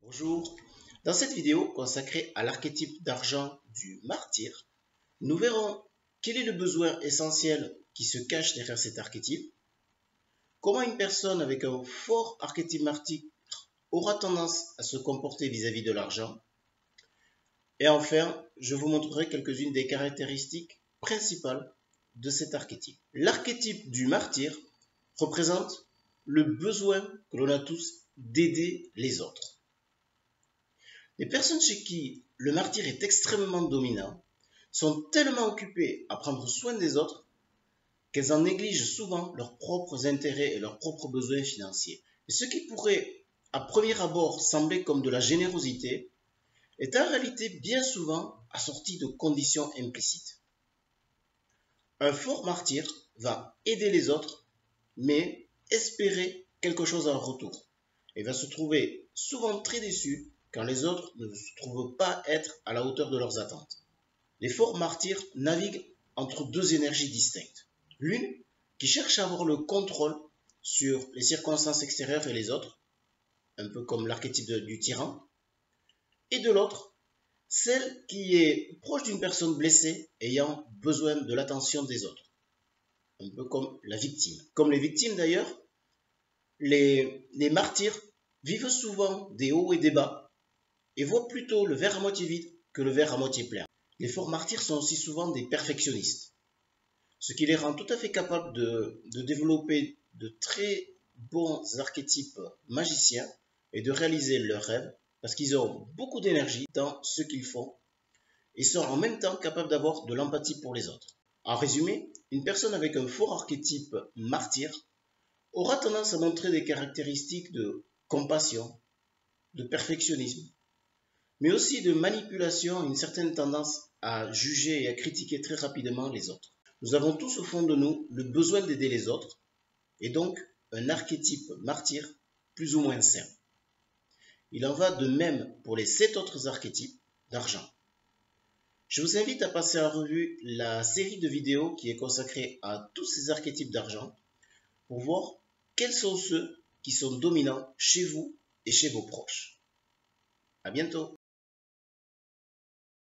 Bonjour, dans cette vidéo consacrée à l'archétype d'argent du martyr, nous verrons quel est le besoin essentiel qui se cache derrière cet archétype, comment une personne avec un fort archétype martyr aura tendance à se comporter vis-à-vis de l'argent, et enfin, je vous montrerai quelques-unes des caractéristiques principales de cet archétype. L'archétype du martyr représente le besoin que l'on a tous d'aider les autres. Les personnes chez qui le martyr est extrêmement dominant sont tellement occupées à prendre soin des autres qu'elles en négligent souvent leurs propres intérêts et leurs propres besoins financiers. Et ce qui pourrait, à premier abord, sembler comme de la générosité, est en réalité bien souvent assorti de conditions implicites. Un fort martyr va aider les autres, mais espérer quelque chose en retour, et va se trouver souvent très déçu quand les autres ne se trouvent pas être à la hauteur de leurs attentes. Les forts martyrs naviguent entre deux énergies distinctes. L'une qui cherche à avoir le contrôle sur les circonstances extérieures et les autres, un peu comme l'archétype du tyran, et de l'autre, celle qui est proche d'une personne blessée ayant besoin de l'attention des autres, un peu comme la victime. Comme les victimes d'ailleurs, les martyrs vivent souvent des hauts et des bas et voient plutôt le verre à moitié vide que le verre à moitié plein. Les forts martyrs sont aussi souvent des perfectionnistes, ce qui les rend tout à fait capables de développer de très bons archétypes magiciens et de réaliser leurs rêves parce qu'ils ont beaucoup d'énergie dans ce qu'ils font et sont en même temps capables d'avoir de l'empathie pour les autres. En résumé, une personne avec un fort archétype martyr aura tendance à montrer des caractéristiques de compassion, de perfectionnisme, mais aussi de manipulation et une certaine tendance à juger et à critiquer très rapidement les autres. Nous avons tous au fond de nous le besoin d'aider les autres, et donc un archétype martyr plus ou moins sain. Il en va de même pour les 7 autres archétypes d'argent. Je vous invite à passer en revue la série de vidéos qui est consacrée à tous ces archétypes d'argent pour voir quels sont ceux qui sont dominants chez vous et chez vos proches. À bientôt!